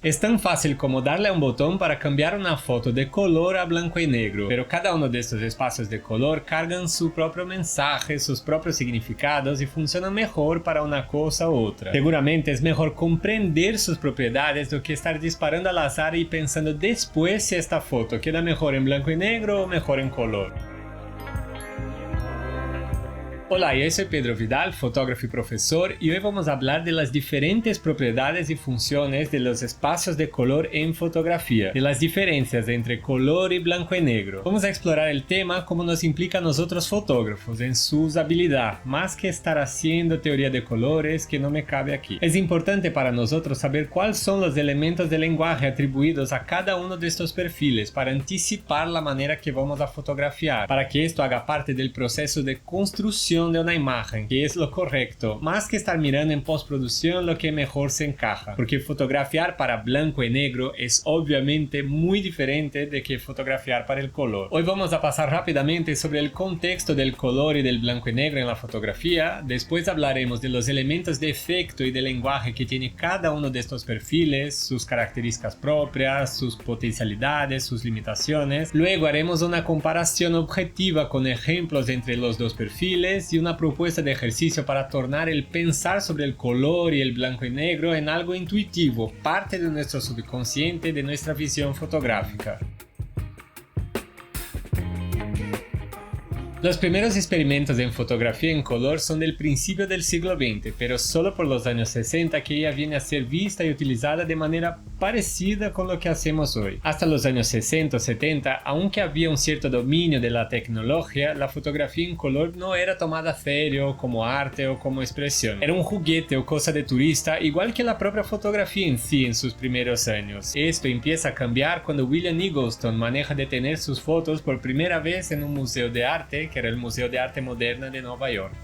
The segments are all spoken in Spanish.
Es tan fácil como darle a un botón para cambiar una foto de color a blanco y negro, pero cada uno de estos espacios de color cargan su propio mensaje, sus propios significados y funcionan mejor para una cosa u otra. Seguramente es mejor comprender sus propiedades do que estar disparando al azar y pensando después si esta foto queda mejor en blanco y negro o mejor en color. Hola, yo soy Pedro Vidal, fotógrafo y profesor, y hoy vamos a hablar de las diferentes propiedades y funciones de los espacios de color en fotografía, de las diferencias entre color y blanco y negro. Vamos a explorar el tema como nos implica a nosotros fotógrafos en su usabilidad, más que estar haciendo teoría de colores que no me cabe aquí. Es importante para nosotros saber cuáles son los elementos de lenguaje atribuidos a cada uno de estos perfiles para anticipar la manera que vamos a fotografiar, para que esto haga parte del proceso de construcción de una imagen, que es lo correcto, más que estar mirando en postproducción lo que mejor se encaja, porque fotografiar para blanco y negro es obviamente muy diferente de que fotografiar para el color. Hoy vamos a pasar rápidamente sobre el contexto del color y del blanco y negro en la fotografía, después hablaremos de los elementos de efecto y de lenguaje que tiene cada uno de estos perfiles, sus características propias, sus potencialidades, sus limitaciones, luego haremos una comparación objetiva con ejemplos entre los dos perfiles y una propuesta de ejercicio para tornar el pensar sobre el color y el blanco y negro en algo intuitivo, parte de nuestro subconsciente, de nuestra visión fotográfica. Los primeros experimentos en fotografía en color son del principio del siglo XX, pero solo por los años 60 que ella viene a ser vista y utilizada de manera parecida con lo que hacemos hoy. Hasta los años 60 o 70, aunque había un cierto dominio de la tecnología, la fotografía en color no era tomada a serio como arte o como expresión. Era un juguete o cosa de turista, igual que la propia fotografía en sí en sus primeros años. Esto empieza a cambiar cuando William Eggleston maneja de tener sus fotos por primera vez en un museo de arte, que era el Museo de Arte Moderna de Nueva York.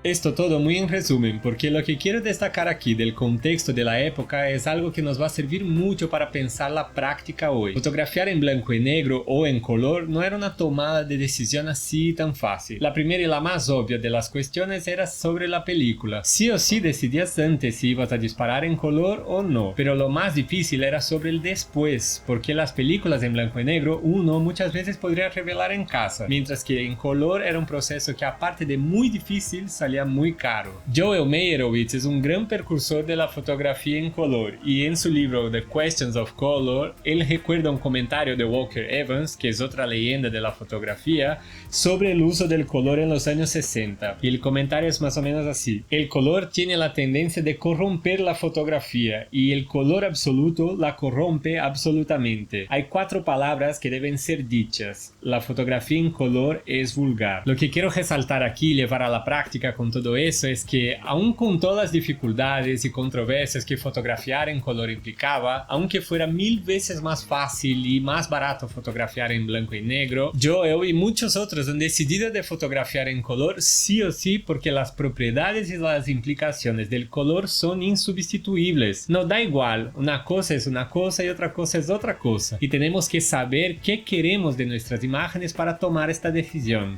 Esto todo muy en resumen, porque lo que quiero destacar aquí del contexto de la época es algo que nos va a servir mucho para pensar la práctica hoy. Fotografiar en blanco y negro o en color no era una tomada de decisión así tan fácil. La primera y la más obvia de las cuestiones era sobre la película. Sí o sí decidías antes si ibas a disparar en color o no, pero lo más difícil era sobre el después, porque las películas en blanco y negro uno muchas veces podría revelar en casa, mientras que en color era un proceso que aparte de muy difícil salía muy caro. Joel Meyerowitz es un gran precursor de la fotografía en color y en su libro The Questions of Color, él recuerda un comentario de Walker Evans, que es otra leyenda de la fotografía, sobre el uso del color en los años 60. Y el comentario es más o menos así: el color tiene la tendencia de corromper la fotografía y el color absoluto la corrompe absolutamente. Hay 4 palabras que deben ser dichas: la fotografía en color es vulgar. Lo que quiero resaltar aquí y llevar a la práctica con todo eso es que, aun con todas las dificultades y controversias que fotografiar en color implicaba, aunque fuera 1000 veces más fácil y más barato fotografiar en blanco y negro, yo y muchos otros han decidido de fotografiar en color sí o sí, porque las propiedades y las implicaciones del color son insubstituibles. No da igual, una cosa es una cosa y otra cosa es otra cosa, y tenemos que saber qué queremos de nuestras imágenes para tomar esta decisión.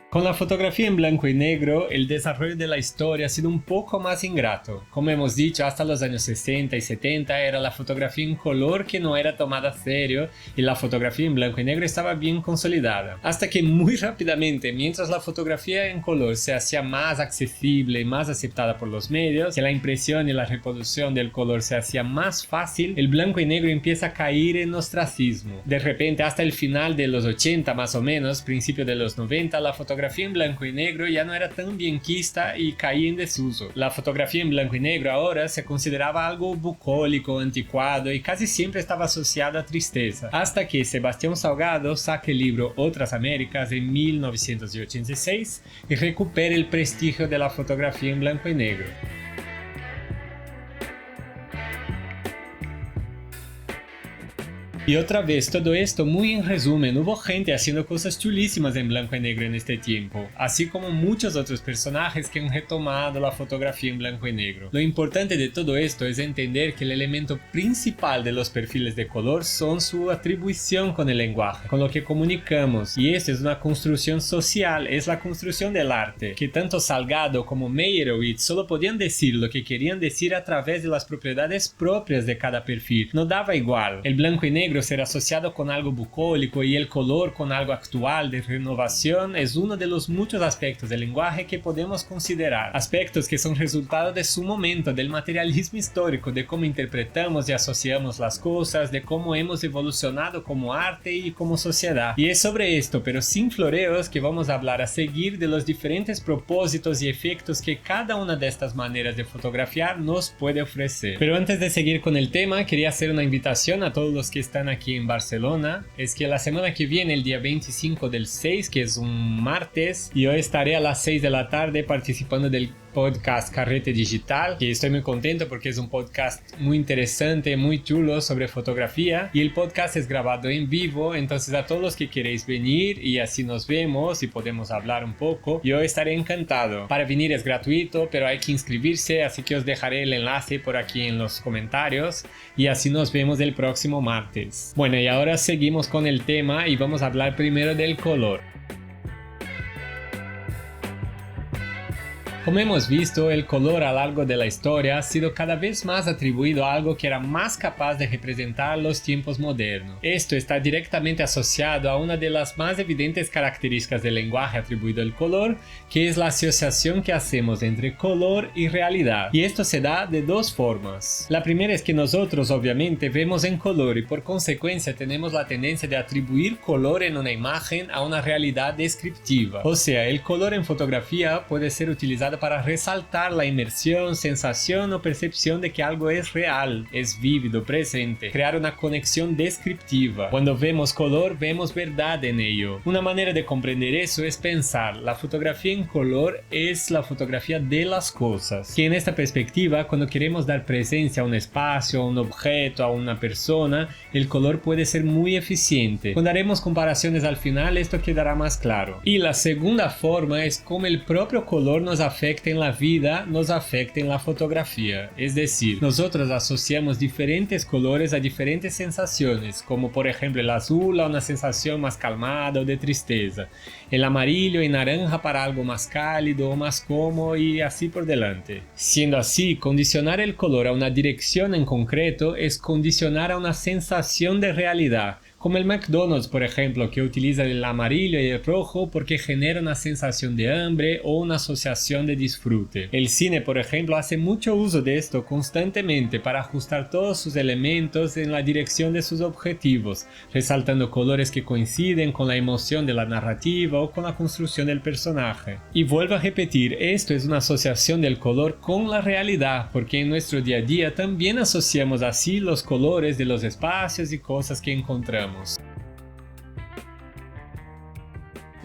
Con la fotografía en blanco y negro, el desarrollo de la historia ha sido un poco más ingrato. Como hemos dicho, hasta los años 60 y 70 era la fotografía en color que no era tomada a serio y la fotografía en blanco y negro estaba bien consolidada. Hasta que muy rápidamente, mientras la fotografía en color se hacía más accesible y más aceptada por los medios, que la impresión y la reproducción del color se hacía más fácil, el blanco y negro empieza a caer en ostracismo. De repente, hasta el final de los 80 más o menos, principio de los 90, la fotografía en blanco y negro ya no era tan bienquista y caía en desuso. La fotografía en blanco y negro ahora se consideraba algo bucólico, anticuado y casi siempre estaba asociada a tristeza, hasta que Sebastián Salgado saca el libro Otras Américas en 1986 y recupera el prestigio de la fotografía en blanco y negro. Y otra vez, todo esto muy en resumen, hubo gente haciendo cosas chulísimas en blanco y negro en este tiempo, así como muchos otros personajes que han retomado la fotografía en blanco y negro. Lo importante de todo esto es entender que el elemento principal de los perfiles de color son su atribución con el lenguaje, con lo que comunicamos, y esto es una construcción social, es la construcción del arte, que tanto Salgado como Meyerowitz solo podían decir lo que querían decir a través de las propiedades propias de cada perfil, no daba igual. El blanco y negro ser asociado con algo bucólico y el color con algo actual de renovación es uno de los muchos aspectos del lenguaje que podemos considerar, aspectos que son resultado de su momento, del materialismo histórico, de cómo interpretamos y asociamos las cosas, de cómo hemos evolucionado como arte y como sociedad. Y es sobre esto, pero sin floreos, que vamos a hablar a seguir de los diferentes propósitos y efectos que cada una de estas maneras de fotografiar nos puede ofrecer. Pero antes de seguir con el tema, quería hacer una invitación a todos los que están aquí en Barcelona. Es que la semana que viene, el día 25 del 6, que es un martes, yo estaré a las 6 de la tarde participando del podcast Carrete Digital, que estoy muy contento porque es un podcast muy interesante, muy chulo sobre fotografía, y el podcast es grabado en vivo, entonces a todos los que queréis venir y así nos vemos y podemos hablar un poco, yo estaré encantado. Para venir es gratuito, pero hay que inscribirse, así que os dejaré el enlace por aquí en los comentarios y así nos vemos el próximo martes. Bueno, y ahora seguimos con el tema y vamos a hablar primero del color. Como hemos visto, el color a lo largo de la historia ha sido cada vez más atribuido a algo que era más capaz de representar los tiempos modernos. Esto está directamente asociado a una de las más evidentes características del lenguaje atribuido al color, que es la asociación que hacemos entre color y realidad. Y esto se da de dos formas. La primera es que nosotros obviamente vemos en color y por consecuencia tenemos la tendencia de atribuir color en una imagen a una realidad descriptiva. O sea, el color en fotografía puede ser utilizado para resaltar la inmersión, sensación o percepción de que algo es real, es vívido, presente, crear una conexión descriptiva. Cuando vemos color, vemos verdad en ello. Una manera de comprender eso es pensar, la fotografía en color es la fotografía de las cosas. Que en esta perspectiva, cuando queremos dar presencia a un espacio, a un objeto, a una persona, el color puede ser muy eficiente. Cuando haremos comparaciones al final, esto quedará más claro. Y la segunda forma es cómo el propio color nos afecta en la vida, nos afecta en la fotografía. Es decir, nosotros asociamos diferentes colores a diferentes sensaciones, como por ejemplo el azul a una sensación más calmada o de tristeza, el amarillo y naranja para algo más cálido o más cómodo y así por delante. Siendo así, condicionar el color a una dirección en concreto es condicionar a una sensación de realidad, como el McDonald's, por ejemplo, que utiliza el amarillo y el rojo porque genera una sensación de hambre o una asociación de disfrute. El cine, por ejemplo, hace mucho uso de esto constantemente para ajustar todos sus elementos en la dirección de sus objetivos, resaltando colores que coinciden con la emoción de la narrativa o con la construcción del personaje. Y vuelvo a repetir, esto es una asociación del color con la realidad, porque en nuestro día a día también asociamos así los colores de los espacios y cosas que encontramos.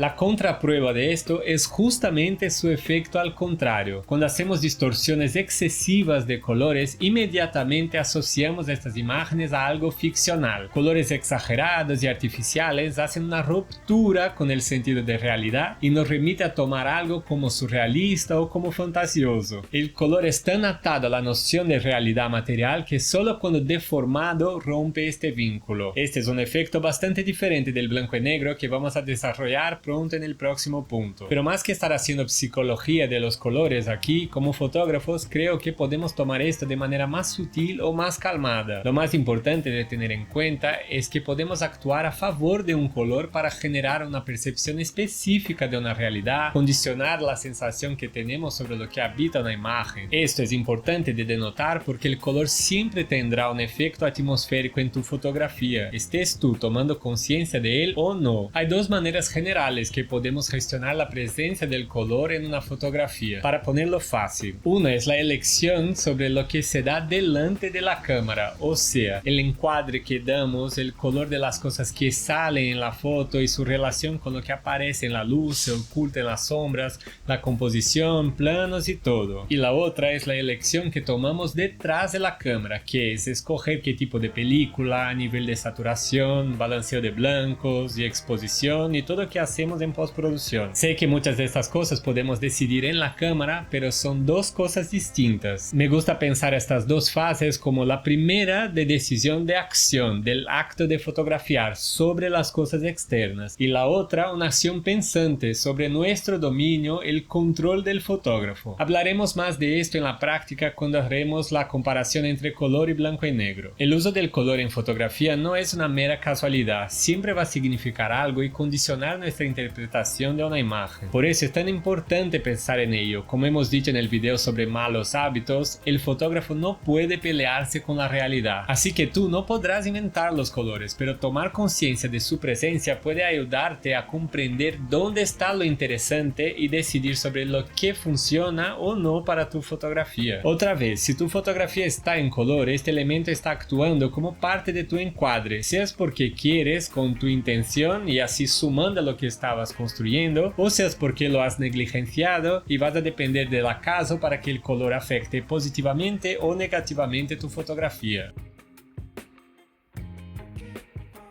La contraprueba de esto es justamente su efecto al contrario. Cuando hacemos distorsiones excesivas de colores, inmediatamente asociamos estas imágenes a algo ficcional. Colores exagerados y artificiales hacen una ruptura con el sentido de realidad y nos remite a tomar algo como surrealista o como fantasioso. El color es tan atado a la noción de realidad material que solo cuando deformado rompe este vínculo. Este es un efecto bastante diferente del blanco y negro que vamos a desarrollar pronto en el próximo punto. Pero más que estar haciendo psicología de los colores aquí, como fotógrafos, creo que podemos tomar esto de manera más sutil o más calmada. Lo más importante de tener en cuenta es que podemos actuar a favor de un color para generar una percepción específica de una realidad, condicionar la sensación que tenemos sobre lo que habita una imagen. Esto es importante de denotar porque el color siempre tendrá un efecto atmosférico en tu fotografía, estés tú tomando conciencia de él o no. Hay dos maneras generales funcionales que podemos gestionar la presencia del color en una fotografía. Para ponerlo fácil, una es la elección sobre lo que se da delante de la cámara, o sea, el encuadre que damos, el color de las cosas que salen en la foto y su relación con lo que aparece en la luz, se oculta en las sombras, la composición, planos y todo. Y la otra es la elección que tomamos detrás de la cámara, que es escoger qué tipo de película, nivel de saturación, balanceo de blancos y exposición y todo lo que hacemos en postproducción. Sé que muchas de estas cosas podemos decidir en la cámara, pero son dos cosas distintas. Me gusta pensar estas dos fases como la primera de decisión de acción, del acto de fotografiar sobre las cosas externas, y la otra una acción pensante sobre nuestro dominio, el control del fotógrafo. Hablaremos más de esto en la práctica cuando haremos la comparación entre color y blanco y negro. El uso del color en fotografía no es una mera casualidad, siempre va a significar algo y condicionar nuestra interpretación de una imagen. Por eso es tan importante pensar en ello. Como hemos dicho en el video sobre malos hábitos, el fotógrafo no puede pelearse con la realidad. Así que tú no podrás inventar los colores, pero tomar conciencia de su presencia puede ayudarte a comprender dónde está lo interesante y decidir sobre lo que funciona o no para tu fotografía. Otra vez, si tu fotografía está en color, este elemento está actuando como parte de tu encuadre, seas porque quieres con tu intención y así sumando a lo que estabas construyendo, o seas porque lo has negligenciado y vas a depender del acaso para que el color afecte positivamente o negativamente tu fotografía.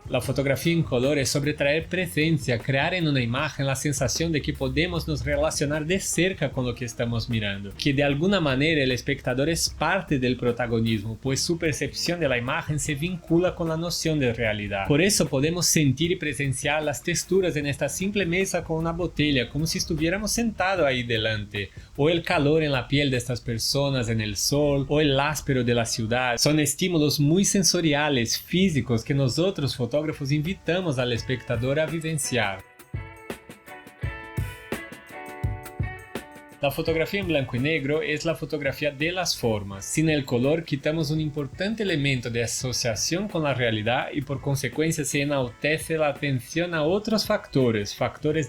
La fotografía en color es sobre traer presencia, crear en una imagen la sensación de que podemos nos relacionar de cerca con lo que estamos mirando, que de alguna manera el espectador es parte del protagonismo, pues su percepción de la imagen se vincula con la noción de realidad. Por eso podemos sentir y presenciar las texturas en esta simple mesa con una botella, como si estuviéramos sentados ahí delante, o el calor en la piel de estas personas en el sol, o el áspero de la ciudad. Son estímulos muy sensoriales, físicos, que nosotros fotógrafos invitamos al espectador a vivenciar. La fotografía en blanco y negro es la fotografía de las formas. Sin el color quitamos un importante elemento de asociación con la realidad y por consecuencia se enaltece la atención a otros factores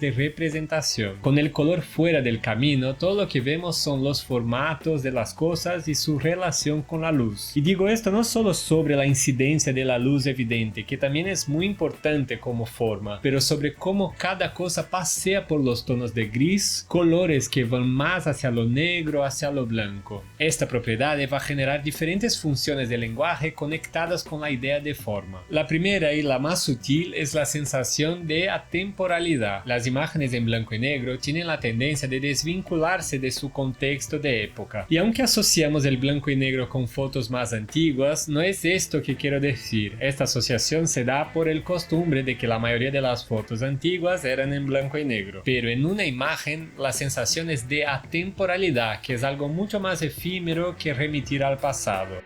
de representación. Con el color fuera del camino, todo lo que vemos son los formatos de las cosas y su relación con la luz. Y digo esto no solo sobre la incidencia de la luz evidente, que también es muy importante como forma, pero sobre cómo cada cosa pasea por los tonos de gris, colores que van más hacia lo negro, hacia lo blanco. Esta propiedad va a generar diferentes funciones de lenguaje conectadas con la idea de forma. La primera y la más sutil es la sensación de atemporalidad. Las imágenes en blanco y negro tienen la tendencia de desvincularse de su contexto de época. Y aunque asociamos el blanco y negro con fotos más antiguas, no es esto que quiero decir. Esta asociación se da por el costumbre de que la mayoría de las fotos antiguas eran en blanco y negro. Pero en una imagen la sensación es de atemporalidad, que es algo mucho más efímero que remitir al pasado.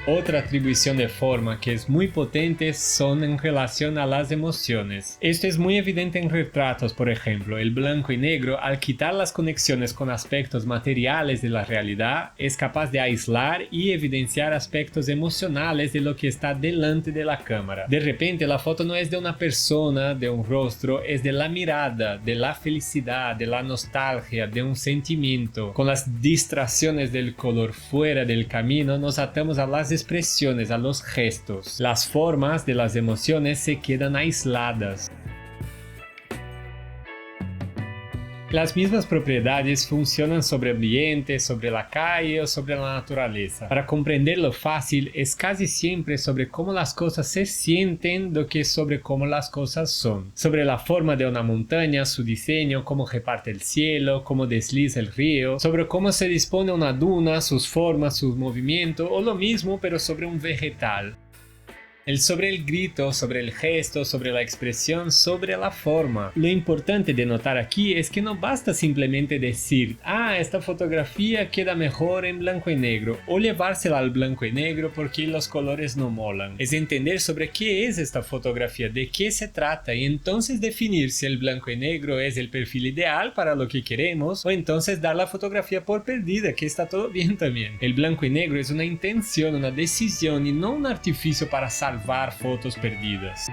Otra atribución de forma que es muy potente son en relación a las emociones. Esto es muy evidente en retratos, por ejemplo. El blanco y negro, al quitar las conexiones con aspectos materiales de la realidad, es capaz de aislar y evidenciar aspectos emocionales de lo que está delante de la cámara. De repente, la foto no es de una persona, de un rostro, es de la mirada, de la felicidad, de la nostalgia, de un sentimiento. Con las distracciones del color fuera del camino, nos atamos a las expresiones, a los gestos. Las formas de las emociones se quedan aisladas. Las mismas propiedades funcionan sobre el ambiente, sobre la calle o sobre la naturaleza. Para comprenderlo fácil, es casi siempre sobre cómo las cosas se sienten do que sobre cómo las cosas son. Sobre la forma de una montaña, su diseño, cómo reparte el cielo, cómo desliza el río, sobre cómo se dispone una duna, sus formas, sus movimientos, o lo mismo pero sobre un vegetal. El sobre el grito, sobre el gesto, sobre la expresión, sobre la forma. Lo importante de notar aquí es que no basta simplemente decir, esta fotografía queda mejor en blanco y negro, o llevársela al blanco y negro porque los colores no molan. Es entender sobre qué es esta fotografía, de qué se trata, y entonces definir si el blanco y negro es el perfil ideal para lo que queremos, o entonces dar la fotografía por perdida, que está todo bien también. El blanco y negro es una intención, una decisión y no un artificio para salvar fotos perdidas.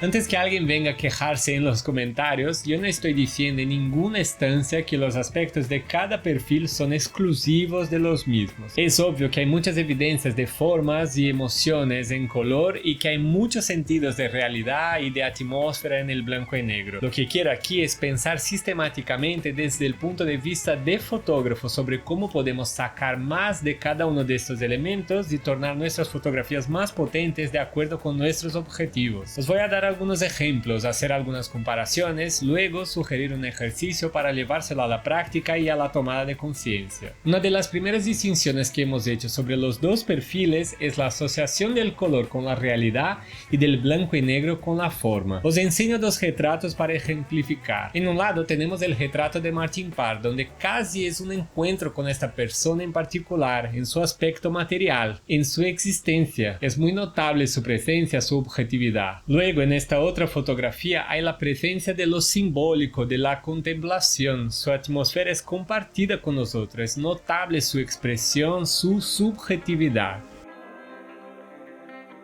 Antes que alguien venga a quejarse en los comentarios, yo no estoy diciendo en ninguna instancia que los aspectos de cada perfil son exclusivos de los mismos. Es obvio que hay muchas evidencias de formas y emociones en color y que hay muchos sentidos de realidad y de atmósfera en el blanco y negro. Lo que quiero aquí es pensar sistemáticamente desde el punto de vista de fotógrafo sobre cómo podemos sacar más de cada uno de estos elementos y tornar nuestras fotografías más potentes de acuerdo con nuestros objetivos. Os voy a dar algunos ejemplos, hacer algunas comparaciones, luego sugerir un ejercicio para llevárselo a la práctica y a la tomada de conciencia. Una de las primeras distinciones que hemos hecho sobre los dos perfiles es la asociación del color con la realidad y del blanco y negro con la forma. Os enseño dos retratos para ejemplificar. En un lado tenemos el retrato de Martin Parr, donde casi es un encuentro con esta persona en particular, en su aspecto material, en su existencia. Es muy notable su presencia, su objetividad. Luego, en esta otra fotografía hay la presencia de lo simbólico, de la contemplación. Su atmósfera es compartida con nosotros, es notable su expresión, su subjetividad.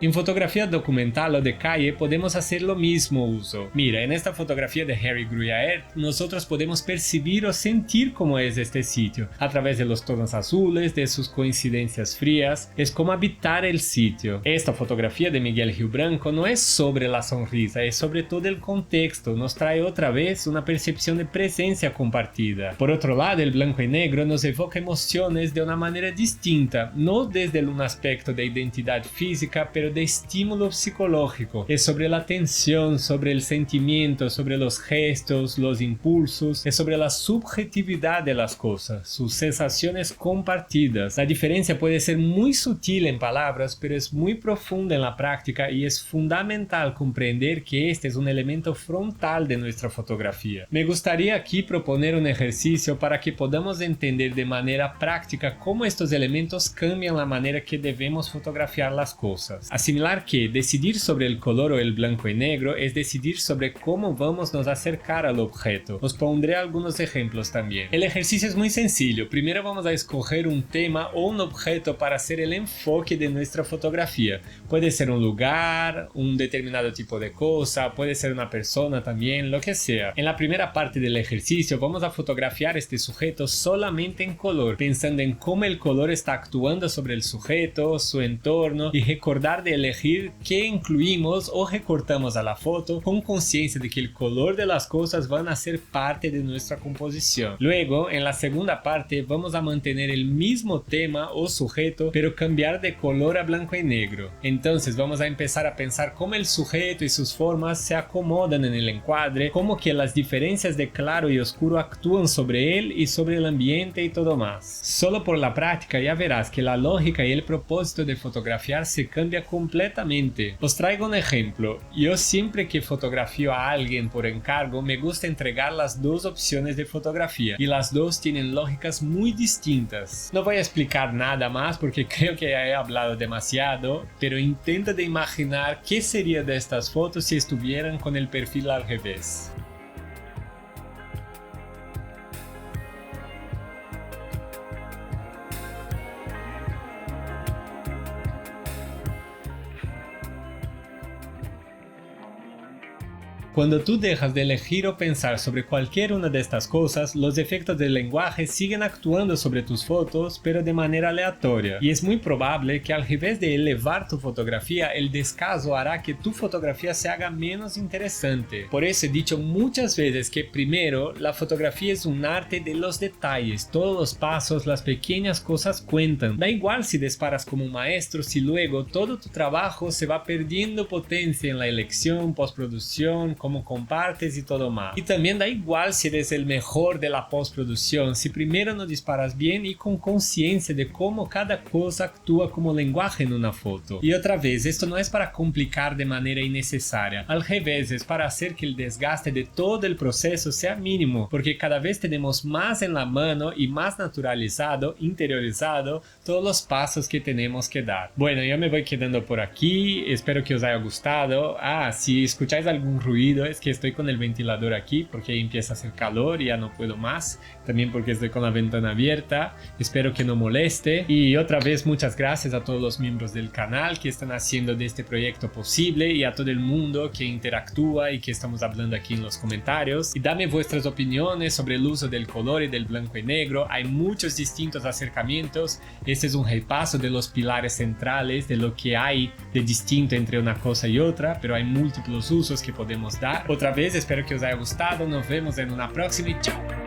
En fotografía documental o de calle podemos hacer lo mismo uso. Mira, en esta fotografía de Harry Gruyaert, nosotros podemos percibir o sentir cómo es este sitio, a través de los tonos azules, de sus coincidencias frías, es como habitar el sitio. Esta fotografía de Miguel Gil Branco no es sobre la sonrisa, es sobre todo el contexto, nos trae otra vez una percepción de presencia compartida. Por otro lado, el blanco y negro nos evoca emociones de una manera distinta, no desde un aspecto de identidad física, pero de estímulo psicológico. Es sobre la tensión, sobre el sentimiento, sobre los gestos, los impulsos, es sobre la subjetividad de las cosas, sus sensaciones compartidas. La diferencia puede ser muy sutil en palabras, pero es muy profunda en la práctica y es fundamental comprender que este es un elemento frontal de nuestra fotografía. Me gustaría aquí proponer un ejercicio para que podamos entender de manera práctica cómo estos elementos cambian la manera que debemos fotografiar las cosas. Asimilar que decidir sobre el color o el blanco y negro es decidir sobre cómo vamos nos acercar al objeto. Os pondré algunos ejemplos también. El ejercicio es muy sencillo. Primero vamos a escoger un tema o un objeto para hacer el enfoque de nuestra fotografía. Puede ser un lugar, un determinado tipo de cosa, puede ser una persona también, lo que sea. En la primera parte del ejercicio vamos a fotografiar este sujeto solamente en color, pensando en cómo el color está actuando sobre el sujeto, su entorno, y recordar de elegir qué incluimos o recortamos a la foto con conciencia de que el color de las cosas van a ser parte de nuestra composición. Luego, en la segunda parte, vamos a mantener el mismo tema o sujeto, pero cambiar de color a blanco y negro. Entonces vamos a empezar a pensar cómo el sujeto y sus formas se acomodan en el encuadre, cómo que las diferencias de claro y oscuro actúan sobre él y sobre el ambiente y todo más. Solo por la práctica ya verás que la lógica y el propósito de fotografiar se cambia completamente. Os traigo un ejemplo. Yo siempre que fotografío a alguien por encargo me gusta entregar las dos opciones de fotografía y las dos tienen lógicas muy distintas. No voy a explicar nada más porque creo que ya he hablado demasiado, pero intenta de imaginar qué sería de estas fotos si estuvieran con el perfil al revés. Cuando tú dejas de elegir o pensar sobre cualquier una de estas cosas, los efectos del lenguaje siguen actuando sobre tus fotos, pero de manera aleatoria. Y es muy probable que al revés de elevar tu fotografía, el descaso hará que tu fotografía se haga menos interesante. Por eso he dicho muchas veces que primero, la fotografía es un arte de los detalles. Todos los pasos, las pequeñas cosas cuentan. Da igual si disparas como un maestro, si luego todo tu trabajo se va perdiendo potencia en la elección, postproducción, cómo compartes y todo más. Y también da igual si eres el mejor de la postproducción, si primero no disparas bien y con conciencia de cómo cada cosa actúa como lenguaje en una foto. Y otra vez, esto no es para complicar de manera innecesaria, al revés, es para hacer que el desgaste de todo el proceso sea mínimo, porque cada vez tenemos más en la mano y más naturalizado, interiorizado todos los pasos que tenemos que dar. Bueno, yo me voy quedando por aquí, espero que os haya gustado. Si escucháis algún ruido es que estoy con el ventilador aquí porque empieza a hacer calor y ya no puedo más, también porque estoy con la ventana abierta, espero que no moleste. Y otra vez muchas gracias a todos los miembros del canal que están haciendo de este proyecto posible y a todo el mundo que interactúa y que estamos hablando aquí en los comentarios. Y dame vuestras opiniones sobre el uso del color y del blanco y negro. Hay muchos distintos acercamientos. Este es un repaso de los pilares centrales de lo que hay de distinto entre una cosa y otra, pero hay múltiples usos que podemos dar. Otra vez espero que os haya gustado, nos vemos en una próxima y chao.